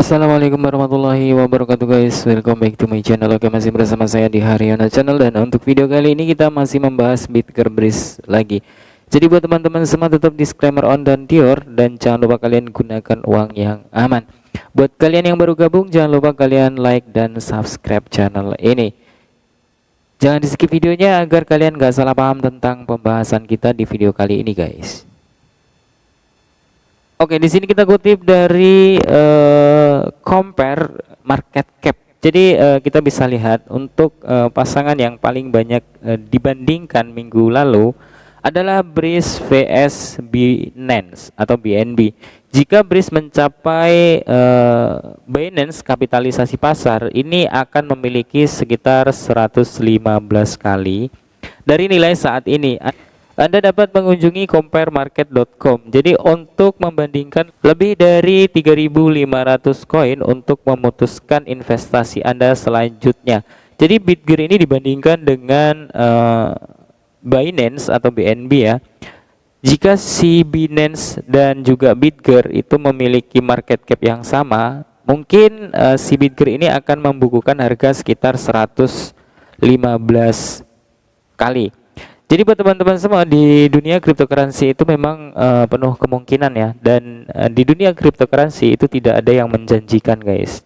Assalamualaikum warahmatullahi wabarakatuh guys. Welcome back to my channel. Oke, masih bersama saya di Haryana Channel. Dan untuk video kali ini kita masih membahas Bitgerbris lagi. Jadi buat teman-teman semua tetap disclaimer on dan tior. Dan jangan lupa kalian gunakan uang yang aman. Buat kalian yang baru gabung, jangan lupa kalian like dan subscribe channel ini. Jangan di skip videonya agar kalian gak salah paham tentang pembahasan kita di video kali ini guys. Oke, di sini kita kutip dari compare market cap. Jadi kita bisa lihat untuk pasangan yang paling banyak dibandingkan minggu lalu adalah BRIS vs Binance atau BNB. Jika BRIS mencapai Binance kapitalisasi pasar, ini akan memiliki sekitar 115 kali dari nilai saat ini. Anda dapat mengunjungi comparemarket.com. Jadi untuk membandingkan lebih dari 3.500 koin untuk memutuskan investasi Anda selanjutnya. Jadi Bitger ini dibandingkan dengan Binance atau BNB ya. Jika si Binance dan juga Bitger itu memiliki market cap yang sama, mungkin si Bitger ini akan membukukan harga sekitar 115 kali. Jadi buat teman-teman semua, di dunia cryptocurrency itu memang penuh kemungkinan ya, dan di dunia cryptocurrency itu tidak ada yang menjanjikan guys.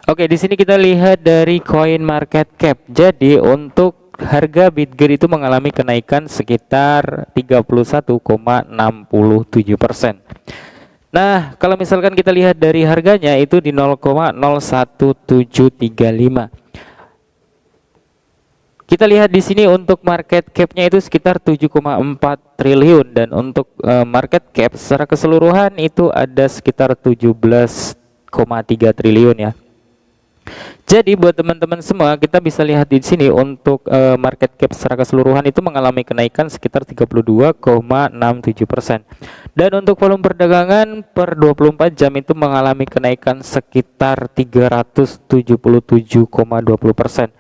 Oke, di sini kita lihat dari coin market cap. Jadi untuk harga Bitger itu mengalami kenaikan sekitar 31,67%. Nah, kalau misalkan kita lihat dari harganya itu di 0,01735. Kita lihat di sini untuk market cap-nya itu sekitar 7,4 triliun, dan untuk market cap secara keseluruhan itu ada sekitar 17,3 triliun ya. Jadi buat teman-teman semua, kita bisa lihat di sini untuk market cap secara keseluruhan itu mengalami kenaikan sekitar 32,67%. Dan untuk volume perdagangan per 24 jam itu mengalami kenaikan sekitar 377,20%.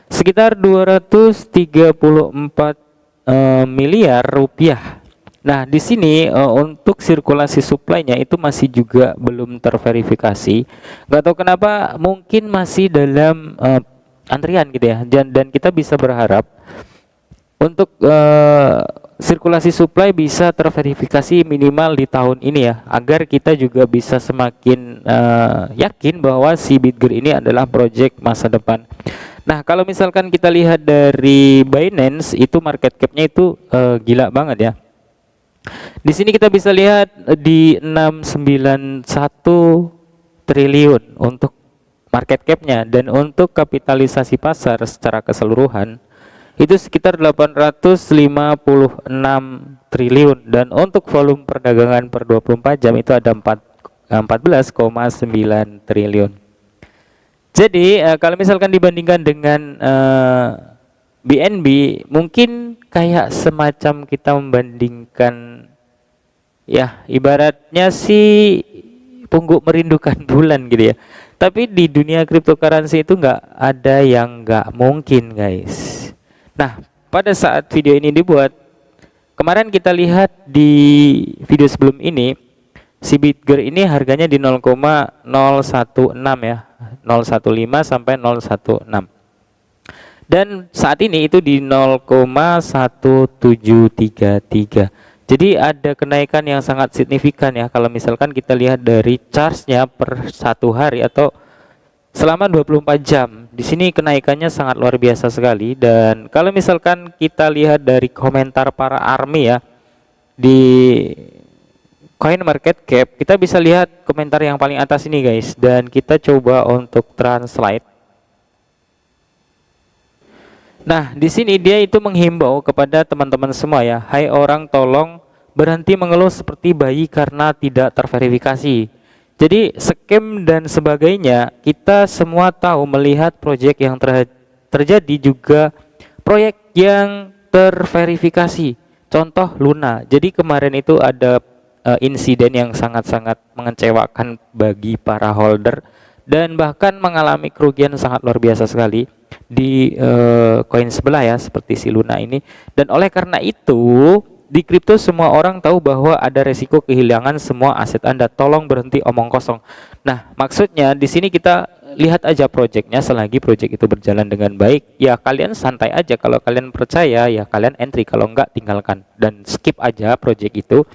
Sekitar 234 miliar rupiah. Nah, di sini untuk sirkulasi supply-nya itu masih juga belum terverifikasi. Nggak tahu kenapa, mungkin masih dalam antrian gitu ya. Dan kita bisa berharap untuk sirkulasi supply bisa terverifikasi minimal di tahun ini ya, agar kita juga bisa semakin yakin bahwa si Bitger ini adalah project masa depan. Nah, kalau misalkan kita lihat dari Binance itu market cap-nya itu gila banget ya. Di sini kita bisa lihat di 691 triliun untuk market cap-nya, dan untuk kapitalisasi pasar secara keseluruhan itu sekitar 856 triliun, dan untuk volume perdagangan per 24 jam itu ada 14,9 triliun. Jadi kalau misalkan dibandingkan dengan BNB, mungkin kayak semacam kita membandingkan ya, ibaratnya sih pungguk merindukan bulan gitu ya. Tapi di dunia cryptocurrency itu nggak ada yang nggak mungkin guys. Nah, pada saat video ini dibuat, kemarin kita lihat di video sebelum ini, si Bitger ini harganya di 0,016 ya, 015 sampai 016, dan saat ini itu di 0,1733. Jadi ada kenaikan yang sangat signifikan ya, kalau misalkan kita lihat dari chartnya per satu hari atau selama 24 jam. Di sini kenaikannya sangat luar biasa sekali. Dan kalau misalkan kita lihat dari komentar para army ya di Coin market cap, kita bisa lihat komentar yang paling atas ini guys, dan kita coba untuk translate. Nah, di sini dia itu menghimbau kepada teman-teman semua ya, hai orang, tolong berhenti mengeluh seperti bayi karena tidak terverifikasi. Jadi scam dan sebagainya, kita semua tahu melihat proyek yang terjadi juga proyek yang terverifikasi. Contoh Luna. Jadi kemarin itu ada insiden yang sangat-sangat mengecewakan bagi para holder, dan bahkan mengalami kerugian sangat luar biasa sekali di koin sebelah ya, seperti si Luna ini. Dan oleh karena itu di kripto semua orang tahu bahwa ada resiko kehilangan semua aset Anda. Tolong berhenti omong kosong. Nah, maksudnya di sini kita lihat aja projectnya, selagi project itu berjalan dengan baik, ya kalian santai aja. Kalau kalian percaya, ya kalian entry. Kalau enggak, tinggalkan dan skip aja project itu.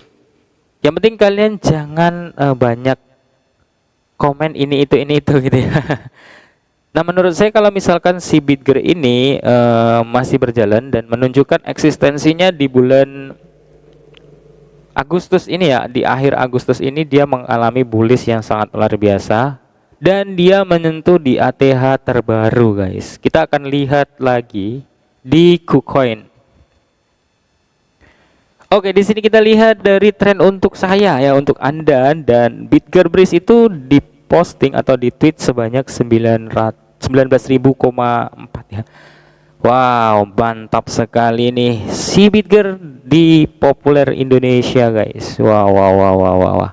Yang penting kalian jangan banyak komen ini itu gitu ya. Nah, menurut saya kalau misalkan si Bitger ini masih berjalan dan menunjukkan eksistensinya di bulan Agustus ini ya, di akhir Agustus ini dia mengalami bullish yang sangat luar biasa dan dia menyentuh di ATH terbaru, guys. Kita akan lihat lagi di KuCoin. Oke, di sini kita lihat dari tren untuk saya ya, untuk Anda, dan Bitger Breeze itu diposting atau di tweet sebanyak 19.000,4 ya. Wow, mantap sekali nih si Bitger di populer Indonesia, guys. Wow.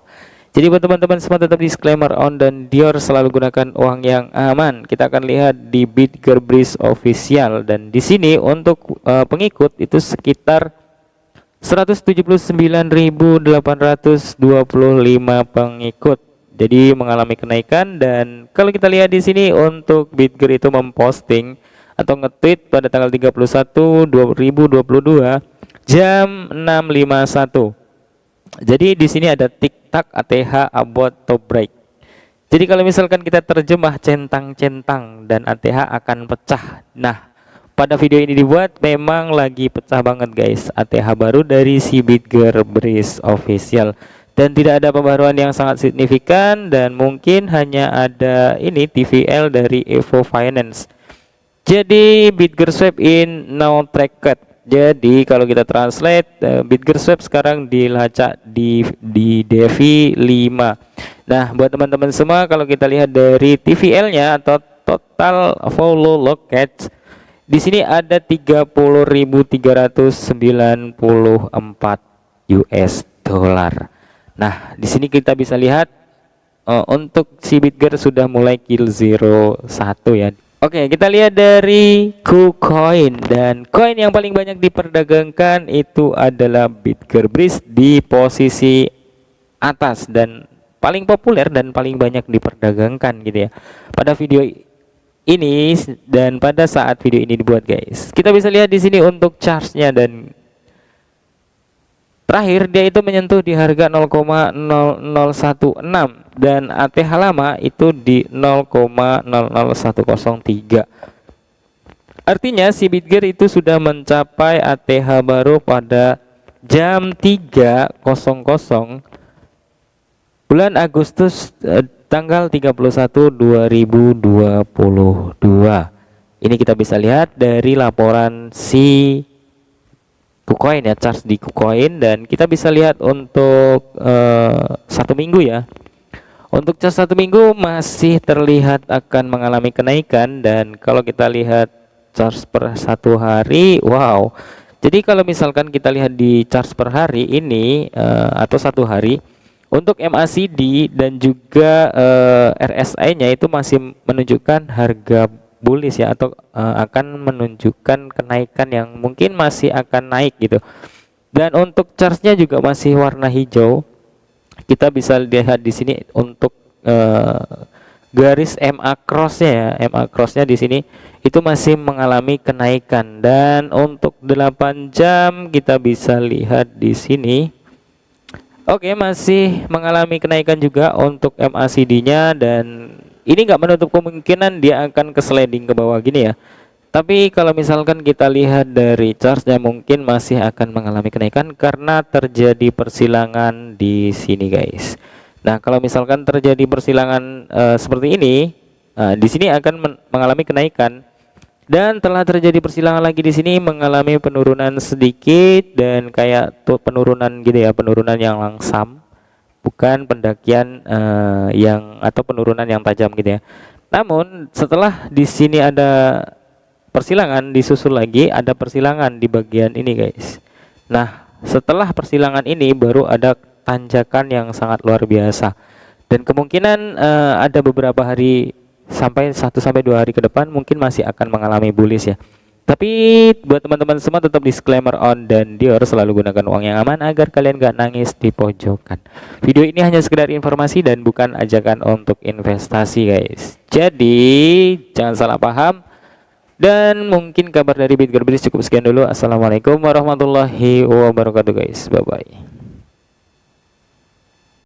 Jadi buat teman-teman semua, tetap disclaimer on dan Dior selalu gunakan uang yang aman. Kita akan lihat di Bitger Breeze official, dan di sini untuk pengikut itu sekitar 179.825 pengikut. Jadi mengalami kenaikan, dan kalau kita lihat di sini untuk Bitger itu memposting atau nge-tweet pada tanggal 31/2022 jam 6.51. Jadi di sini ada TikTok ATH about to break. Jadi kalau misalkan kita terjemah centang-centang dan ATH akan pecah. Nah, pada video ini dibuat memang lagi pecah banget, guys. ATH baru dari si Bitger Breeze official. Dan tidak ada pembaruan yang sangat signifikan, dan mungkin hanya ada ini TVL dari Evo Finance. Jadi Bitger Swap in now tracked. Jadi kalau kita translate, Bitger Swap sekarang dilacak di DeFi 5. Nah, buat teman-teman semua, kalau kita lihat dari TVL-nya atau total follow lockets, di sini ada 30.394 US dollar. Nah, di sini kita bisa lihat untuk si Bitger sudah mulai kill 01 ya. Oke, kita lihat dari KuCoin, dan koin yang paling banyak diperdagangkan itu adalah Bitger Breeze di posisi atas dan paling populer dan paling banyak diperdagangkan gitu ya. Pada video ini dan pada saat video ini dibuat, guys, kita bisa lihat di sini untuk charge-nya, dan terakhir dia itu menyentuh di harga 0,0016 dan ATH lama itu di 0,00103. Artinya si Bitger itu sudah mencapai ATH baru pada jam 3.00 bulan Agustus tanggal 31/2022. Ini kita bisa lihat dari laporan si KuCoin ya, charge di KuCoin, dan kita bisa lihat untuk 1 minggu ya. Untuk charge 1 minggu masih terlihat akan mengalami kenaikan, dan kalau kita lihat charge per 1 hari, wow. Jadi kalau misalkan kita lihat di charge per hari ini atau 1 hari, untuk MACD dan juga RSI-nya itu masih menunjukkan harga bullish ya, atau akan menunjukkan kenaikan yang mungkin masih akan naik gitu. Dan untuk chartnya juga masih warna hijau. Kita bisa lihat di sini untuk garis MA cross-nya ya, MA cross-nya di sini itu masih mengalami kenaikan. Dan untuk 8 jam kita bisa lihat di sini, oke, masih mengalami kenaikan juga untuk MACD-nya, dan ini nggak menutup kemungkinan dia akan ke sliding ke bawah gini ya. Tapi kalau misalkan kita lihat dari chartnya, mungkin masih akan mengalami kenaikan karena terjadi persilangan di sini, guys. Nah, kalau misalkan terjadi persilangan seperti ini, di sini akan mengalami kenaikan, dan telah terjadi persilangan lagi di sini mengalami penurunan sedikit dan kayak penurunan gitu ya, penurunan yang langsam. Bukan pendakian atau penurunan yang tajam gitu ya. Namun setelah di sini ada persilangan, disusul lagi ada persilangan di bagian ini, guys. Nah, setelah persilangan ini baru ada tanjakan yang sangat luar biasa, dan kemungkinan ada beberapa hari sampai 1 sampai 2 hari ke depan mungkin masih akan mengalami bullish ya. Tapi buat teman-teman semua tetap disclaimer on dan Dior, selalu gunakan uang yang aman agar kalian gak nangis di pojokan. Video ini hanya sekedar informasi dan bukan ajakan untuk investasi guys. Jadi jangan salah paham. Dan mungkin kabar dari Bitgerbris cukup sekian dulu. Assalamualaikum warahmatullahi wabarakatuh guys. Bye bye.